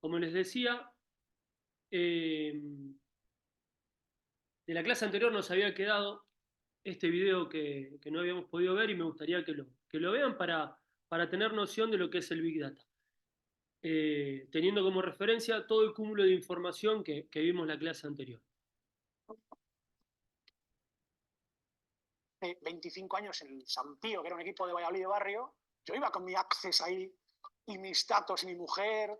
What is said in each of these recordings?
Como les decía, eh, de la clase anterior nos había quedado este video que no habíamos podido ver y me gustaría que lo vean para tener noción de lo que es el Big Data, teniendo como referencia todo el cúmulo de información que vimos en la clase anterior. Hace 25 años en el Santío, que era un equipo de Valladolid de barrio, yo iba con mi Access ahí y mis datos y mi mujer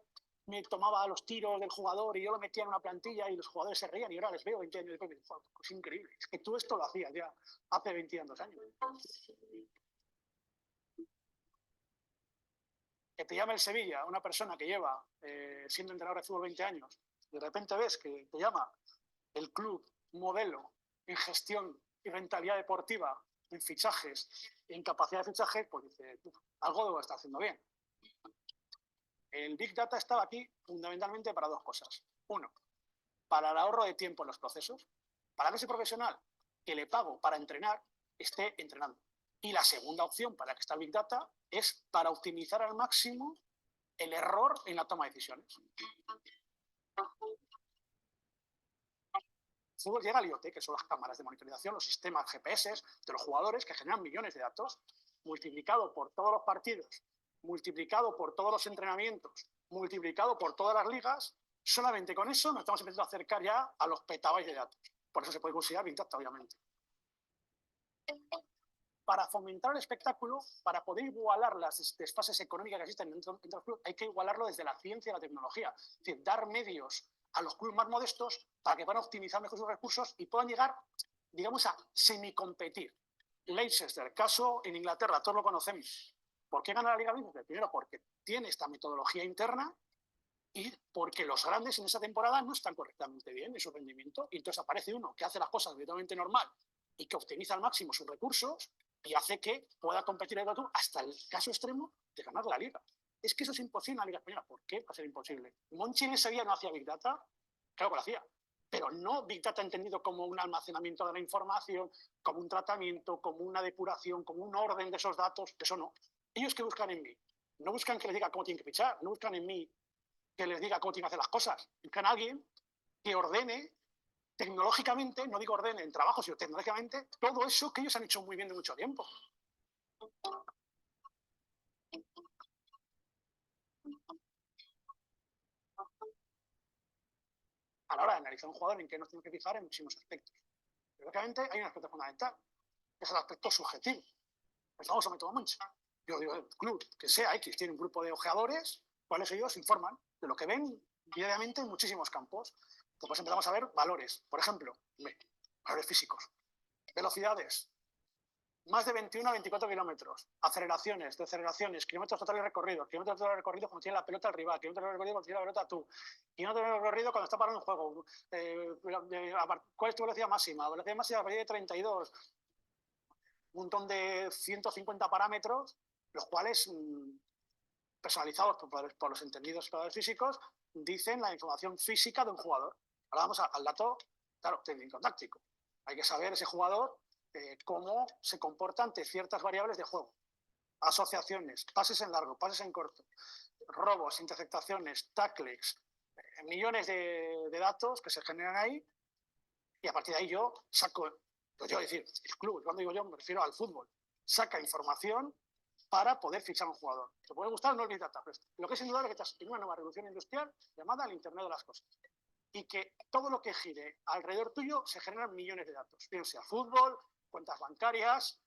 me tomaba los tiros del jugador y yo lo metía en una plantilla y los jugadores se reían y ahora les veo 20 años después y digo, es increíble, es que tú esto lo hacías ya hace 22 años. Que te llame el Sevilla, una persona que lleva siendo entrenador de fútbol 20 años, de repente ves que te llama el club modelo en gestión y rentabilidad deportiva, en fichajes, en capacidad de fichaje, pues dice, algo debo estar haciendo bien. El Big Data estaba aquí fundamentalmente para dos cosas. Uno, para el ahorro de tiempo en los procesos, para que ese profesional que le pago para entrenar esté entrenando. Y la segunda opción para la que está el Big Data es para optimizar al máximo el error en la toma de decisiones. El fútbol llega al IoT, que son las cámaras de monitorización, los sistemas GPS de los jugadores que generan millones de datos, multiplicado por todos los partidos, multiplicado por todos los entrenamientos, multiplicado por todas las ligas. Solamente con eso nos estamos empezando a acercar ya a los petabytes de datos. Por eso se puede considerar Big Data, obviamente. Para fomentar el espectáculo, para poder igualar las desfases económicas que existen entre los clubes, hay que igualarlo desde la ciencia y la tecnología. Es decir, dar medios a los clubes más modestos para que puedan optimizar mejor sus recursos y puedan llegar, digamos, a semicompetir. Leicester, caso en Inglaterra, todos lo conocemos. ¿Por qué gana la Liga Leicester? Primero, porque tiene esta metodología interna y porque los grandes en esa temporada no están correctamente bien en su rendimiento. Y entonces aparece uno que hace las cosas completamente normal y que optimiza al máximo sus recursos y hace que pueda competir en el otro hasta el caso extremo de ganar la Liga. Es que eso es imposible en la Liga Española. ¿Por qué va a ser imposible? Monchi en ese día no hacía Big Data, claro que lo hacía, pero no Big Data entendido como un almacenamiento de la información, como un tratamiento, como una depuración, como un orden de esos datos, eso no. Ellos que buscan en mí, no buscan que les diga cómo tienen que fichar, no buscan en mí que les diga cómo tienen que hacer las cosas, buscan a alguien que ordene tecnológicamente, no digo ordene en trabajo, sino tecnológicamente, todo eso que ellos han hecho muy bien de mucho tiempo. A la hora de analizar un jugador en que nos tenemos que fijar en muchísimos aspectos. Pero lógicamente hay un aspecto fundamental, que es el aspecto subjetivo, el famoso método Monchi. Yo digo, el club que sea X tiene un grupo de ojeadores, cuales ellos informan de lo que ven diariamente en muchísimos campos. Después empezamos a ver valores, por ejemplo, valores físicos, velocidades, más de 21 a 24 kilómetros, aceleraciones, deceleraciones, kilómetros totales recorridos, kilómetros totales recorridos cuando tiene la pelota el rival, kilómetros recorridos cuando tiene la pelota tú, kilómetros recorridos cuando está parando un juego, ¿cuál es tu velocidad máxima? Velocidad máxima a partir de 32, un montón de 150 parámetros, los cuales, personalizados por los entendidos físicos, dicen la información física de un jugador. Ahora vamos al dato, claro, técnico-táctico. Hay que saber ese jugador cómo se comporta ante ciertas variables de juego. Asociaciones, pases en largo, pases en corto, robos, interceptaciones, tackles, millones de datos que se generan ahí y a partir de ahí yo saco, pues yo decir, el club, cuando digo yo me refiero al fútbol, saca información para poder fichar a un jugador. ¿Te puede gustar? No es Big Data. Pero lo que es indudable es que estás en una nueva revolución industrial llamada el Internet de las Cosas. Y que todo lo que gire alrededor tuyo se generan millones de datos. Bien sea fútbol, cuentas bancarias,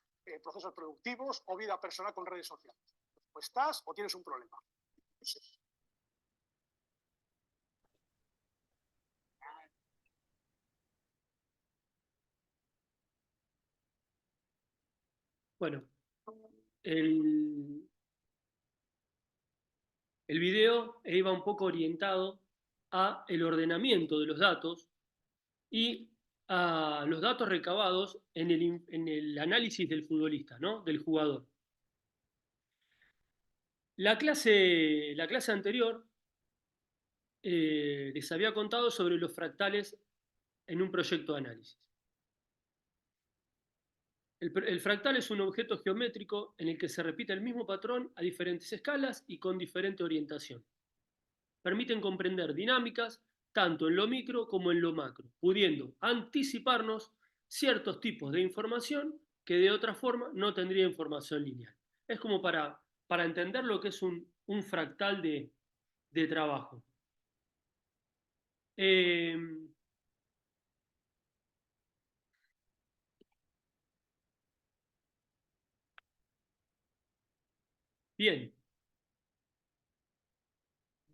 procesos productivos o vida personal con redes sociales. O estás o tienes un problema. Sí. Bueno, el, el video iba un poco orientado a el ordenamiento de los datos y a los datos recabados en el análisis del futbolista, ¿no? Del jugador. La clase anterior les había contado sobre los fractales en un proyecto de análisis. El fractal es un objeto geométrico en el que se repite el mismo patrón a diferentes escalas y con diferente orientación. permiten comprender dinámicas tanto en lo micro como en lo macro, pudiendo anticiparnos ciertos tipos de información que de otra forma no tendría información lineal. Es como para entender lo que es un fractal de trabajo. Bien,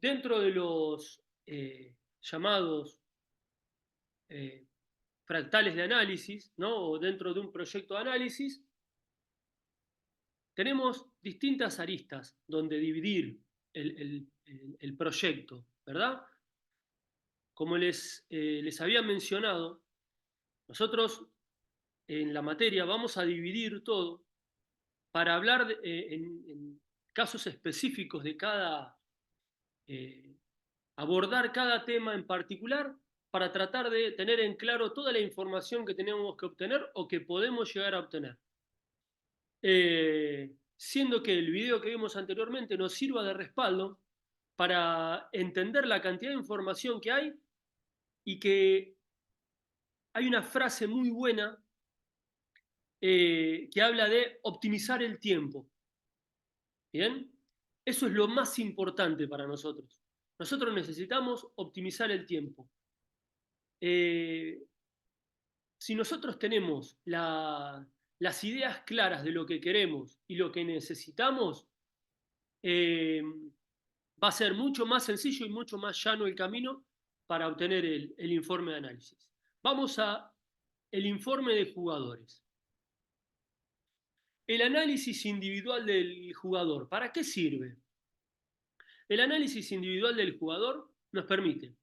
dentro de los llamados fractales de análisis, ¿no? O dentro de un proyecto de análisis, tenemos distintas aristas donde dividir el proyecto, ¿verdad? Como les había mencionado, nosotros en la materia vamos a dividir todo para hablar en casos específicos de cada, abordar cada tema en particular para tratar de tener en claro toda la información que tenemos que obtener o que podemos llegar a obtener. Siendo que el video que vimos anteriormente nos sirva de respaldo para entender la cantidad de información que hay y que hay una frase muy buena que habla de optimizar el tiempo. ¿Bien? Eso es lo más importante para nosotros. Nosotros necesitamos optimizar el tiempo. Si nosotros tenemos las ideas claras de lo que queremos y lo que necesitamos, va a ser mucho más sencillo y mucho más llano el camino para obtener el informe de análisis. Vamos a el informe de jugadores. El análisis individual del jugador, ¿para qué sirve? El análisis individual del jugador nos permite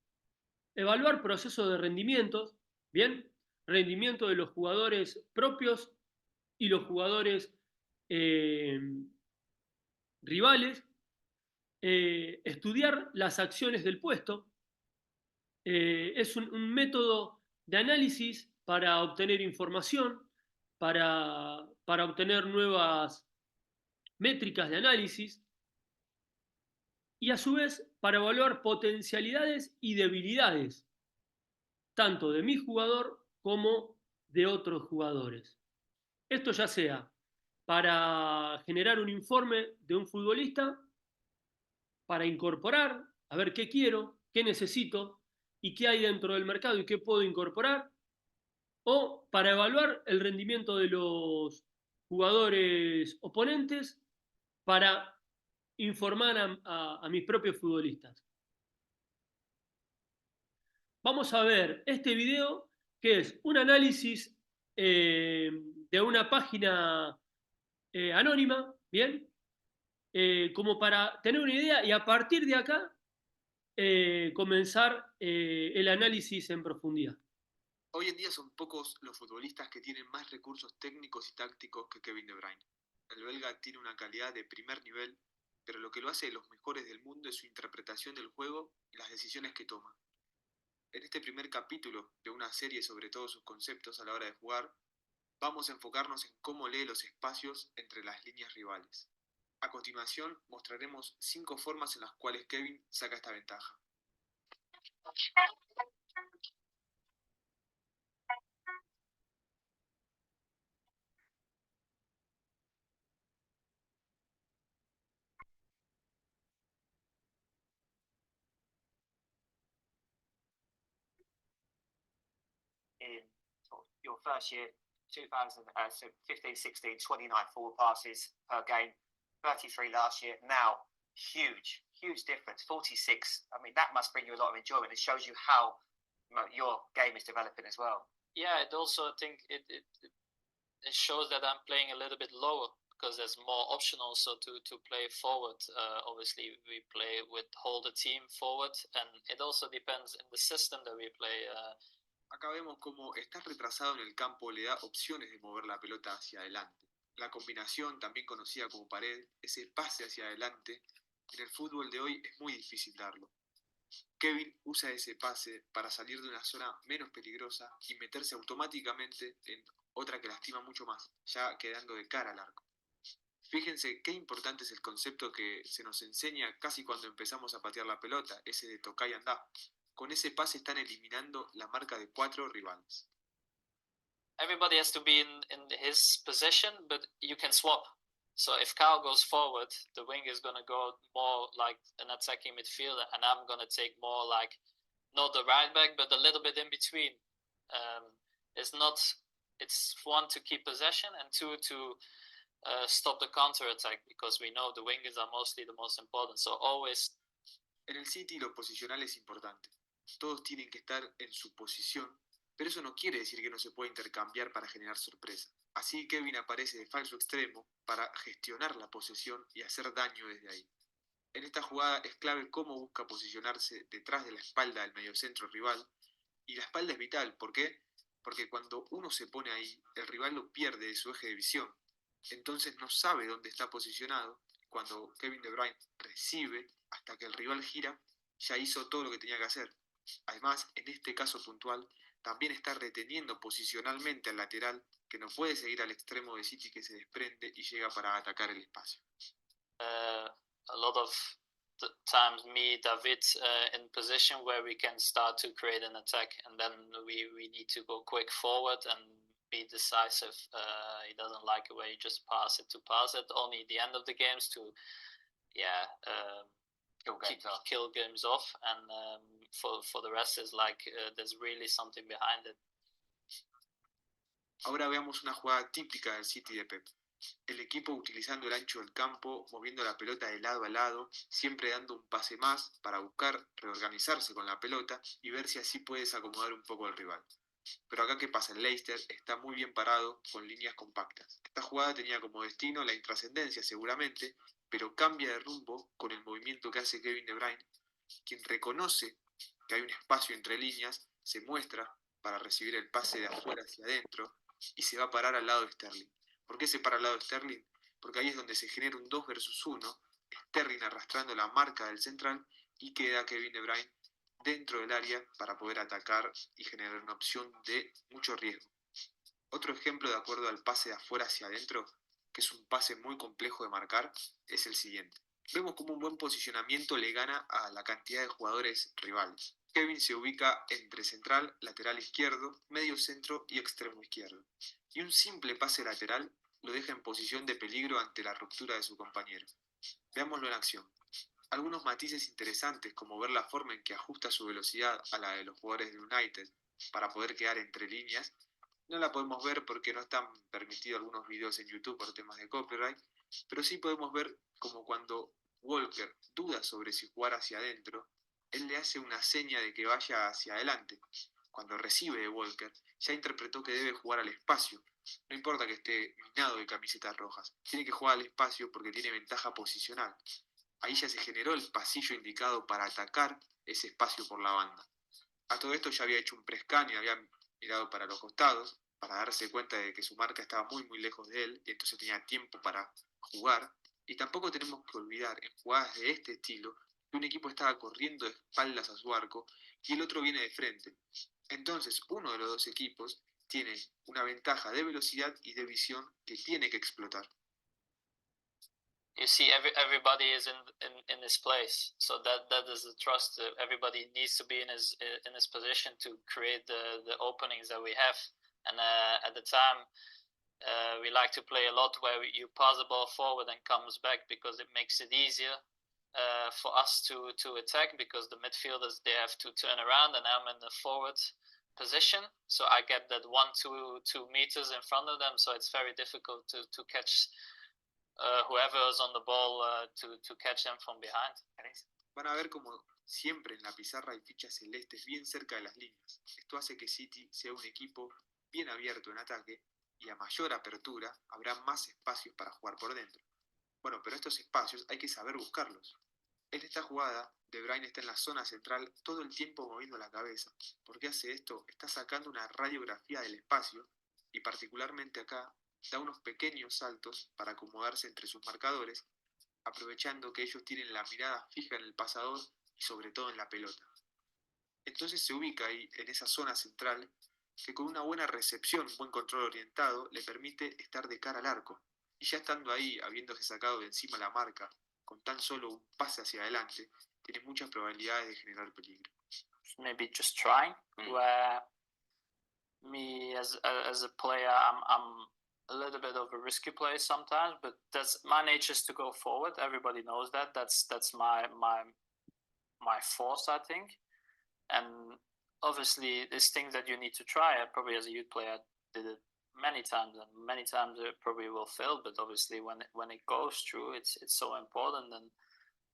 evaluar procesos de rendimientos, ¿bien? Rendimiento de los jugadores propios y los jugadores rivales, estudiar las acciones del puesto, es un método de análisis para obtener información, para obtener nuevas métricas de análisis y a su vez para evaluar potencialidades y debilidades, tanto de mi jugador como de otros jugadores. Esto ya sea para generar un informe de un futbolista, para incorporar, a ver qué quiero, qué necesito y qué hay dentro del mercado y qué puedo incorporar, o para evaluar el rendimiento de los jugadores oponentes para informar a mis propios futbolistas. Vamos a ver este video que es un análisis de una página anónima, ¿bien? Como para tener una idea y a partir de acá comenzar el análisis en profundidad. Hoy en día son pocos los futbolistas que tienen más recursos técnicos y tácticos que Kevin De Bruyne. El belga tiene una calidad de primer nivel, pero lo que lo hace de los mejores del mundo es su interpretación del juego y las decisiones que toma. En este primer capítulo de una serie sobre todos sus conceptos a la hora de jugar, vamos a enfocarnos en cómo lee los espacios entre las líneas rivales. A continuación mostraremos 5 formas en las cuales Kevin saca esta ventaja. In your first year, 2000, so 15, 16, 29 forward passes per game, 33 last year. Now, huge difference, 46. I mean, that must bring you a lot of enjoyment. It shows you how your game is developing as well. Yeah, it also, I think it shows that I'm playing a little bit lower because there's more option also to play forward. Obviously, we play with hold the team forward, and it also depends in the system that we play. Acá vemos cómo estar retrasado en el campo le da opciones de mover la pelota hacia adelante. La combinación, también conocida como pared, ese pase hacia adelante, en el fútbol de hoy es muy difícil darlo. Kevin usa ese pase para salir de una zona menos peligrosa y meterse automáticamente en otra que lastima mucho más, ya quedando de cara al arco. Fíjense qué importante es el concepto que se nos enseña casi cuando empezamos a patear la pelota, ese de tocar y andar. Con ese pase están eliminando la marca de 4 rivales. Everybody has to be in his position, but you can swap. So if Kyle goes forward, the wing is going to go more like an attacking midfielder, and I'm going to take more like not the right back, but a little bit in between. It's one to keep possession and two to stop the counter attack, because we know the wingers are mostly the most important. So always. En el City lo posicional es importante. Todos tienen que estar en su posición, pero eso no quiere decir que no se pueda intercambiar para generar sorpresa. Así Kevin aparece de falso extremo para gestionar la posesión y hacer daño desde ahí. En esta jugada es clave cómo busca posicionarse detrás de la espalda del mediocentro rival, y la espalda es vital. ¿Por qué? Porque cuando uno se pone ahí, el rival lo pierde de su eje de visión. Entonces no sabe dónde está posicionado. Cuando Kevin De Bruyne recibe hasta que el rival gira, ya hizo todo lo que tenía que hacer. Además, en este caso puntual, también está reteniendo posicionalmente al lateral, que no puede seguir al extremo de City, que se desprende y llega para atacar el espacio. A lot of times David in position where we can start to create an attack, and then we need to go quick forward and be decisive. He doesn't like it where you just pass it. Only the end of the games to kill games off, and for the rest is like there's really something behind it. Ahora veamos una jugada típica del City de Pep. El equipo utilizando el ancho del campo, moviendo la pelota de lado a lado, siempre dando un pase más para buscar reorganizarse con la pelota y ver si así puedes acomodar un poco al rival. Pero acá, ¿qué pasa? El Leicester está muy bien parado con líneas compactas. Esta jugada tenía como destino la intrascendencia seguramente, pero cambia de rumbo con el movimiento que hace Kevin De Bruyne, quien reconoce que hay un espacio entre líneas, se muestra para recibir el pase de afuera hacia adentro y se va a parar al lado de Sterling. ¿Por qué se para al lado de Sterling? Porque ahí es donde se genera un 2 versus 1, Sterling arrastrando la marca del central y queda Kevin De Bruyne dentro del área para poder atacar y generar una opción de mucho riesgo. Otro ejemplo de acuerdo al pase de afuera hacia adentro, que es un pase muy complejo de marcar, es el siguiente. Vemos como un buen posicionamiento le gana a la cantidad de jugadores rivales. Kevin se ubica entre central, lateral izquierdo, medio centro y extremo izquierdo. Y un simple pase lateral lo deja en posición de peligro ante la ruptura de su compañero. Veámoslo en acción. Algunos matices interesantes, como ver la forma en que ajusta su velocidad a la de los jugadores de United para poder quedar entre líneas, no la podemos ver porque no están permitidos algunos videos en YouTube por temas de copyright, pero sí podemos ver como cuando Walker duda sobre si jugar hacia adentro, él le hace una seña de que vaya hacia adelante. Cuando recibe de Walker, ya interpretó que debe jugar al espacio. No importa que esté minado de camisetas rojas, tiene que jugar al espacio porque tiene ventaja posicional. Ahí ya se generó el pasillo indicado para atacar ese espacio por la banda. A todo esto ya había hecho un prescan y había mirado para los costados para darse cuenta de que su marca estaba muy muy lejos de él y entonces tenía tiempo para jugar. Y tampoco tenemos que olvidar en jugadas de este estilo que un equipo estaba corriendo de espaldas a su arco y el otro viene de frente. Entonces uno de los dos equipos tiene una ventaja de velocidad y de visión que tiene que explotar. You see, everybody is in his place, so that is the trust. Everybody needs to be in his position to create the openings that we have. And at the time, we like to play a lot where you pass the ball forward and comes back, because it makes it easier for us to attack, because the midfielders, they have to turn around and I'm in the forward position, so I get that 2 meters in front of them, so it's very difficult to catch whoever is on the ball to catch them from behind. Van a ver como siempre en la pizarra hay fichas celestes bien cerca de las líneas. Esto hace que City sea un equipo bien abierto en ataque y a mayor apertura habrá más espacios para jugar por dentro. Bueno, pero estos espacios hay que saber buscarlos. En esta jugada, De Bruyne está en la zona central todo el tiempo moviendo la cabeza. ¿Por qué hace esto? Está sacando una radiografía del espacio y particularmente acá da unos pequeños saltos para acomodarse entre sus marcadores, aprovechando que ellos tienen la mirada fija en el pasador y sobre todo en la pelota. Entonces se ubica ahí en esa zona central que con una buena recepción, un buen control orientado, le permite estar de cara al arco. y ya estando ahí, habiéndose sacado de encima la marca, con tan solo un pase hacia adelante, tiene muchas probabilidades de generar peligro. Maybe just trying. Where me as a player, I'm a little bit of a risky player sometimes, but that's my nature is to go forward. Everybody knows that. That's my force, I think. And obviously, there's things that you need to try. I probably as a youth player did it many times, and many times it probably will fail. But obviously, when it goes through, it's so important. And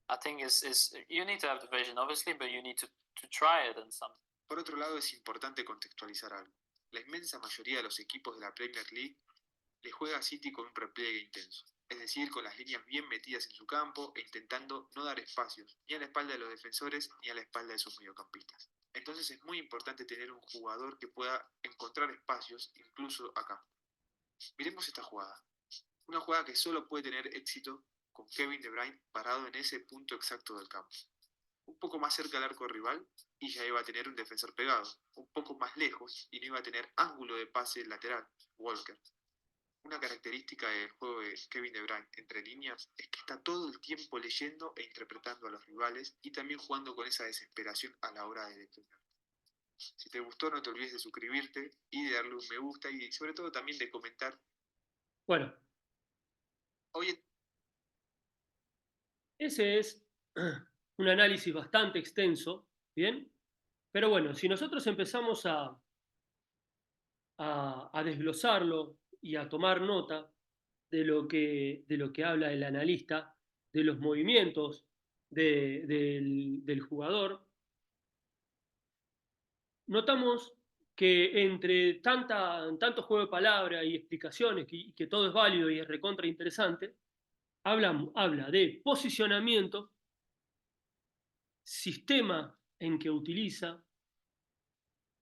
I think is you need to have the vision, obviously, but you need to try it and something. Por otro lado, es importante contextualizar algo. La inmensa mayoría de los equipos de la Premier League le juega a City con un repliegue intenso, es decir, con las líneas bien metidas en su campo e intentando no dar espacios ni a la espalda de los defensores ni a la espalda de sus mediocampistas. Entonces es muy importante tener un jugador que pueda encontrar espacios incluso acá. Miremos esta jugada. Una jugada que solo puede tener éxito con Kevin De Bruyne parado en ese punto exacto del campo. Un poco más cerca del arco rival y ya iba a tener un defensor pegado. Un poco más lejos y no iba a tener ángulo de pase lateral, Walker. Una característica del juego de Kevin De Bruyne entre líneas es que está todo el tiempo leyendo e interpretando a los rivales y también jugando con esa desesperación a la hora de defender. Si te gustó, no te olvides de suscribirte y de darle un me gusta y sobre todo también de comentar. Bueno, Oye, ese es un análisis bastante extenso, ¿bien? Pero bueno, si nosotros empezamos a desglosarlo y a tomar nota de lo que habla el analista, de los movimientos del jugador, notamos que entre tanto juego de palabras y explicaciones, que todo es válido y es recontra interesante, habla de posicionamiento, sistema en que utiliza,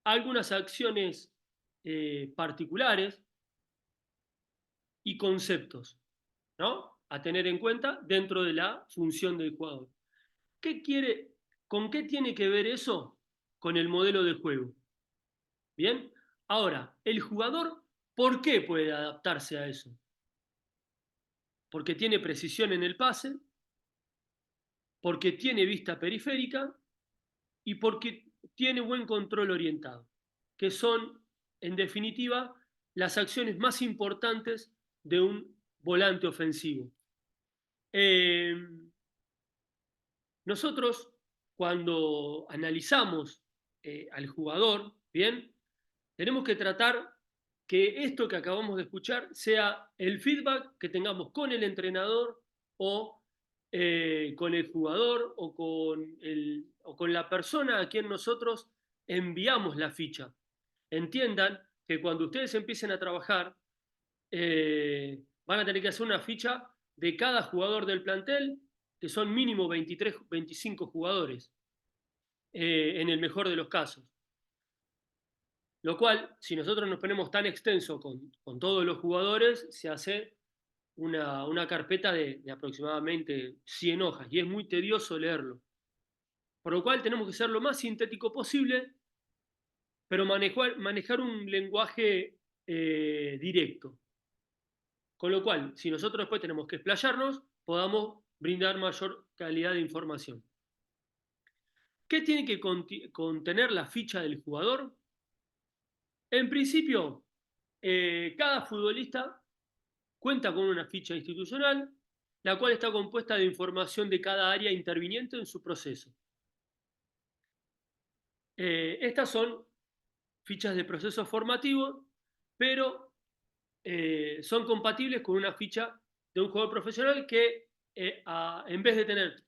algunas acciones particulares y conceptos, ¿no?, a tener en cuenta dentro de la función del jugador. ¿Con qué tiene que ver eso? Con el modelo de juego. Bien, ahora, el jugador, ¿por qué puede adaptarse a eso? Porque tiene precisión en el pase, porque tiene vista periférica y porque tiene buen control orientado, que son, en definitiva, las acciones más importantes de un volante ofensivo. Nosotros, cuando analizamos al jugador, ¿bien?, tenemos que tratar que esto que acabamos de escuchar sea el feedback que tengamos con el entrenador o con el jugador o con la persona a quien nosotros enviamos la ficha. Entiendan que cuando ustedes empiecen a trabajar, van a tener que hacer una ficha de cada jugador del plantel, que son mínimo 23, 25 jugadores, en el mejor de los casos. Lo cual, si nosotros nos ponemos tan extenso con todos los jugadores, se hace una carpeta de aproximadamente 100 hojas y es muy tedioso leerlo. Por lo cual tenemos que ser lo más sintético posible, pero manejar un lenguaje directo. Con lo cual, si nosotros después tenemos que explayarnos, podamos brindar mayor calidad de información. ¿Qué tiene que contener la ficha del jugador? En principio, cada futbolista cuenta con una ficha institucional, la cual está compuesta de información de cada área interviniente en su proceso. Estas son fichas de proceso formativo, pero son compatibles con una ficha de un jugador profesional que, en vez de tener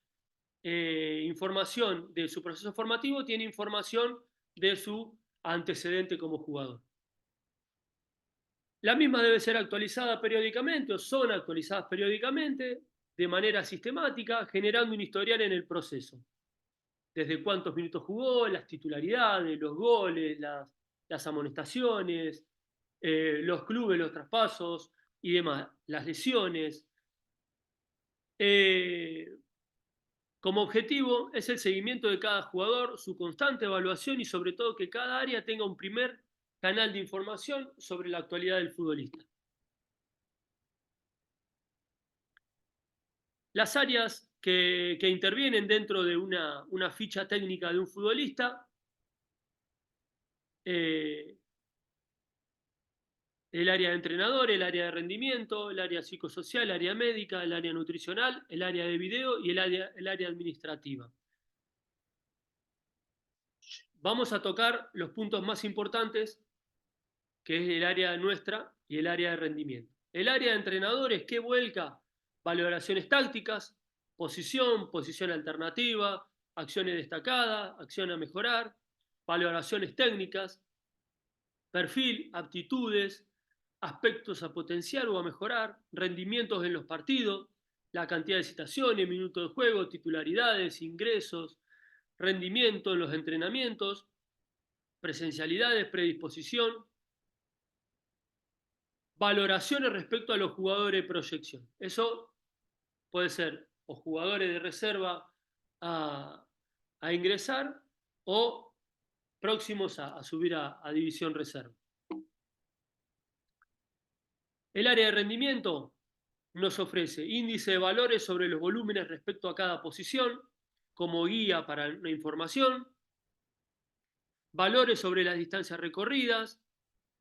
información de su proceso formativo, tiene información de su antecedente como jugador. La misma debe ser actualizada periódicamente o son actualizadas periódicamente de manera sistemática, generando un historial en el proceso. Desde cuántos minutos jugó, las titularidades, los goles, las amonestaciones, los clubes, los traspasos y demás, las lesiones. Como objetivo es el seguimiento de cada jugador, su constante evaluación y sobre todo que cada área tenga un primer canal de información sobre la actualidad del futbolista. Las áreas que intervienen dentro de una ficha técnica de un futbolista, el área de entrenador, el área de rendimiento, el área psicosocial, el área médica, el área nutricional, el área de video y el área administrativa. Vamos a tocar los puntos más importantes, que es el área nuestra y el área de rendimiento. El área de entrenadores, ¿qué vuelca? Valoraciones tácticas, posición alternativa, acciones destacadas, acción a mejorar, valoraciones técnicas, perfil, aptitudes, aspectos a potenciar o a mejorar, rendimientos en los partidos, la cantidad de citaciones, minutos de juego, titularidades, ingresos, rendimiento en los entrenamientos, presencialidades, predisposición, valoraciones respecto a los jugadores de proyección. Eso puede ser o jugadores de reserva a ingresar o próximos a subir a división reserva. El área de rendimiento nos ofrece índice de valores sobre los volúmenes respecto a cada posición como guía para la información, valores sobre las distancias recorridas,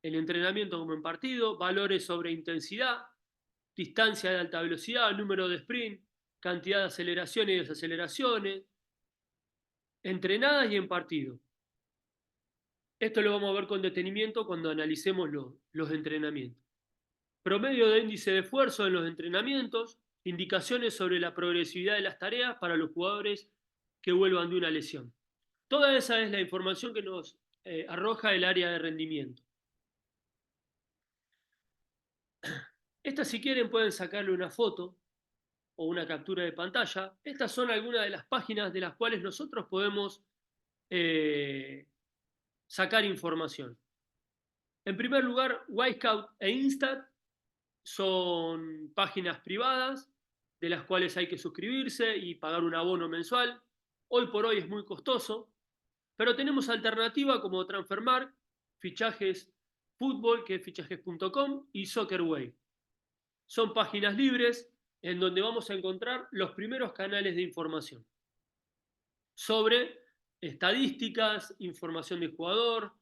el entrenamiento como en partido, valores sobre intensidad, distancia de alta velocidad, número de sprint, cantidad de aceleraciones y desaceleraciones, entrenadas y en partido. Esto lo vamos a ver con detenimiento cuando analicemos los entrenamientos. Promedio de índice de esfuerzo en los entrenamientos, indicaciones sobre la progresividad de las tareas para los jugadores que vuelvan de una lesión. Toda esa es la información que nos arroja el área de rendimiento. Esta, si quieren, pueden sacarle una foto o una captura de pantalla. Estas son algunas de las páginas de las cuales nosotros podemos sacar información. En primer lugar, Wisecout e Instat son páginas privadas de las cuales hay que suscribirse y pagar un abono mensual. Hoy por hoy es muy costoso, pero tenemos alternativa como Transfermarkt, Fichajes Fútbol, que es fichajes.com, y Soccerway. Son páginas libres en donde vamos a encontrar los primeros canales de información sobre estadísticas, información del jugador,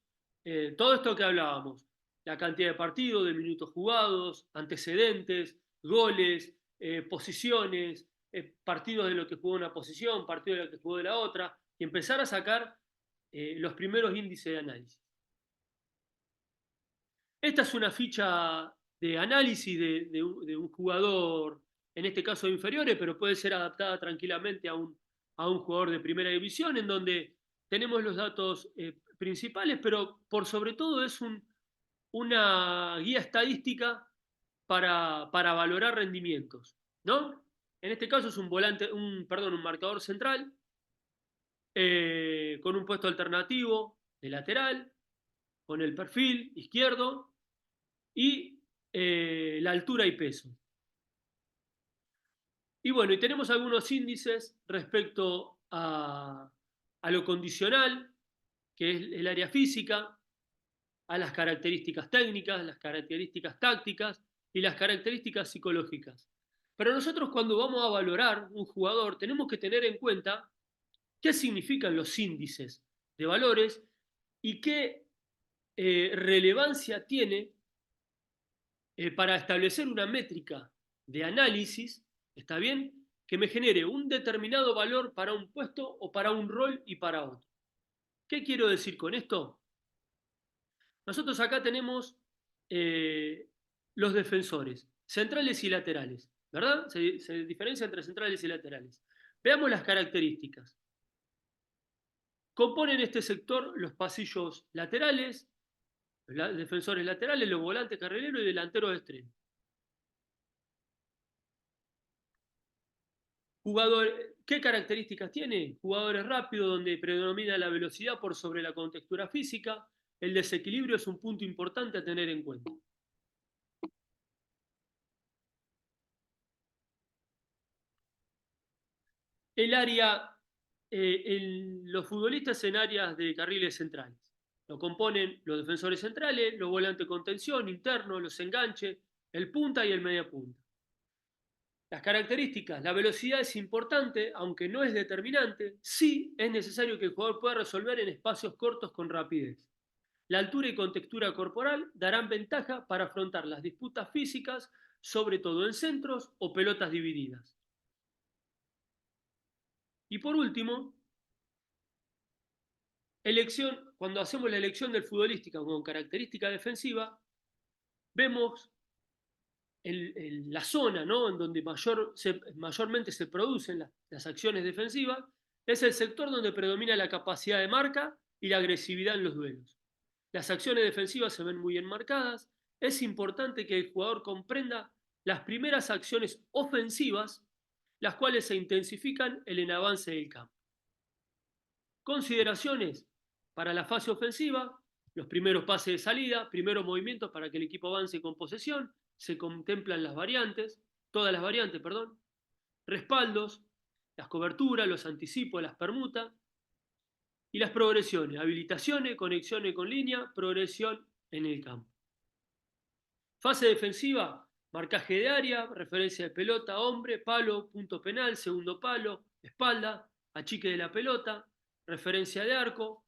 todo esto que hablábamos, la cantidad de partidos, de minutos jugados, antecedentes, goles, posiciones, partidos de lo que jugó una posición, partidos de lo que jugó de la otra, y empezar a sacar los primeros índices de análisis. Esta es una ficha de análisis de un jugador, en este caso de inferiores, pero puede ser adaptada tranquilamente a un jugador de primera división, en donde tenemos los datos principales, pero por sobre todo es una guía estadística para valorar rendimientos, ¿no? En este caso es un marcador central con un puesto alternativo de lateral, con el perfil izquierdo y la altura y peso. Y bueno, y tenemos algunos índices respecto a lo condicional, que es el área física, a las características técnicas, las características tácticas y las características psicológicas. Pero nosotros cuando vamos a valorar un jugador tenemos que tener en cuenta qué significan los índices de valores y qué relevancia tiene para establecer una métrica de análisis, ¿está bien? Que me genere un determinado valor para un puesto o para un rol y para otro. ¿Qué quiero decir con esto? Nosotros acá tenemos los defensores, centrales y laterales, ¿verdad? Se diferencia entre centrales y laterales. Veamos las características. Componen este sector los pasillos laterales, los defensores laterales, los volantes carrileros y delanteros de extremo. ¿Qué características tiene? Jugadores rápidos, donde predomina la velocidad por sobre la contextura física. El desequilibrio es un punto importante a tener en cuenta. El área, los futbolistas en áreas de carriles centrales. Lo componen los defensores centrales, los volantes de contención, internos, los enganches, el punta y el media punta. Las características, la velocidad es importante, aunque no es determinante. Sí es necesario que el jugador pueda resolver en espacios cortos con rapidez. La altura y contextura corporal darán ventaja para afrontar las disputas físicas, sobre todo en centros o pelotas divididas. Y por último, cuando hacemos la elección del futbolística con característica defensiva, vemos la zona, ¿no?, en donde mayormente se producen las acciones defensivas, es el sector donde predomina la capacidad de marca y la agresividad en los duelos. Las acciones defensivas se ven muy enmarcadas. Es importante que el jugador comprenda las primeras acciones ofensivas, las cuales se intensifican en el avance del campo. Consideraciones para la fase ofensiva: los primeros pases de salida, primeros movimientos para que el equipo avance con posesión, se contemplan todas las variantes, respaldos, las coberturas, los anticipos, las permutas y las progresiones, habilitaciones, conexiones con línea, progresión en el campo. Fase defensiva: marcaje de área, referencia de pelota, hombre, palo, punto penal, segundo palo, espalda, achique de la pelota, referencia de arco.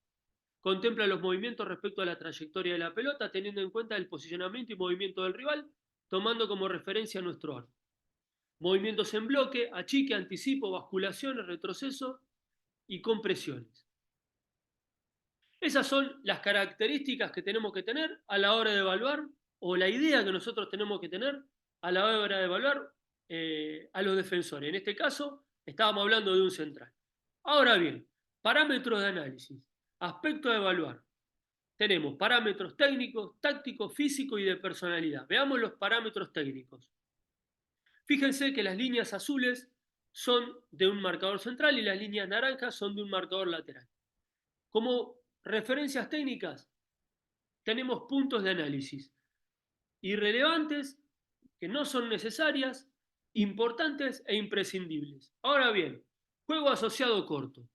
Contempla los movimientos respecto a la trayectoria de la pelota, teniendo en cuenta el posicionamiento y movimiento del rival, tomando como referencia nuestro arco. Movimientos en bloque, achique, anticipo, basculaciones, retroceso y compresiones. Esas son las características que tenemos que tener a la hora de evaluar, o la idea que nosotros tenemos que tener a la hora de evaluar a los defensores. En este caso, estábamos hablando de un central. Ahora bien, parámetros de análisis, aspectos a evaluar. Tenemos parámetros técnicos, tácticos, físicos y de personalidad. Veamos los parámetros técnicos. Fíjense que las líneas azules son de un marcador central y las líneas naranjas son de un marcador lateral. Como referencias técnicas, tenemos puntos de análisis irrelevantes, que no son necesarias, importantes e imprescindibles. Ahora bien, juego asociado corto.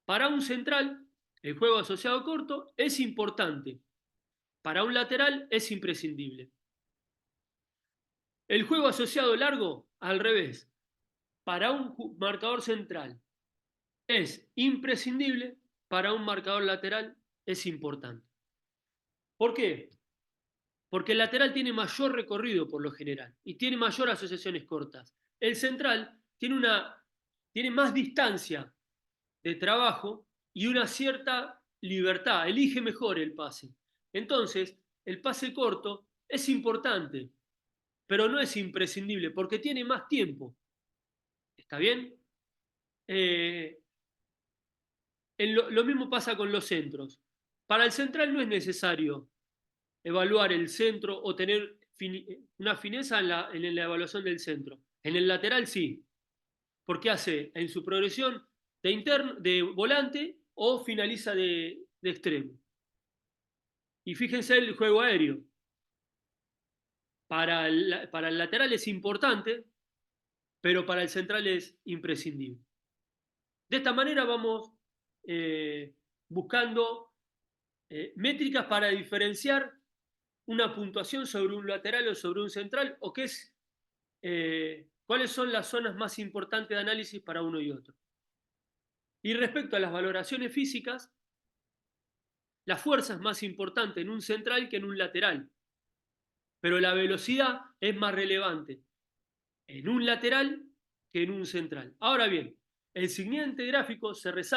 Para un central, el juego asociado corto es importante. Para un lateral es imprescindible. El juego asociado largo, al revés. Para un marcador central es imprescindible, para un marcador lateral es importante. ¿Por qué? Porque el lateral tiene mayor recorrido por lo general y tiene mayor asociaciones cortas. El central tiene más distancia de trabajo y una cierta libertad, elige mejor el pase. Entonces, el pase corto es importante, pero no es imprescindible porque tiene más tiempo. ¿Está bien? Lo mismo pasa con los centros. Para el central no es necesario evaluar el centro o tener una fineza en la evaluación del centro. En el lateral sí, porque hace en su progresión de volante o finaliza de extremo. Y fíjense el juego aéreo. Para el lateral es importante, pero para el central es imprescindible. De esta manera vamos buscando métricas para diferenciar una puntuación sobre un lateral o sobre un central, o cuáles son las zonas más importantes de análisis para uno y otro. Y respecto a las valoraciones físicas, la fuerza es más importante en un central que en un lateral, pero la velocidad es más relevante en un lateral que en un central. Ahora bien, el siguiente gráfico se resalta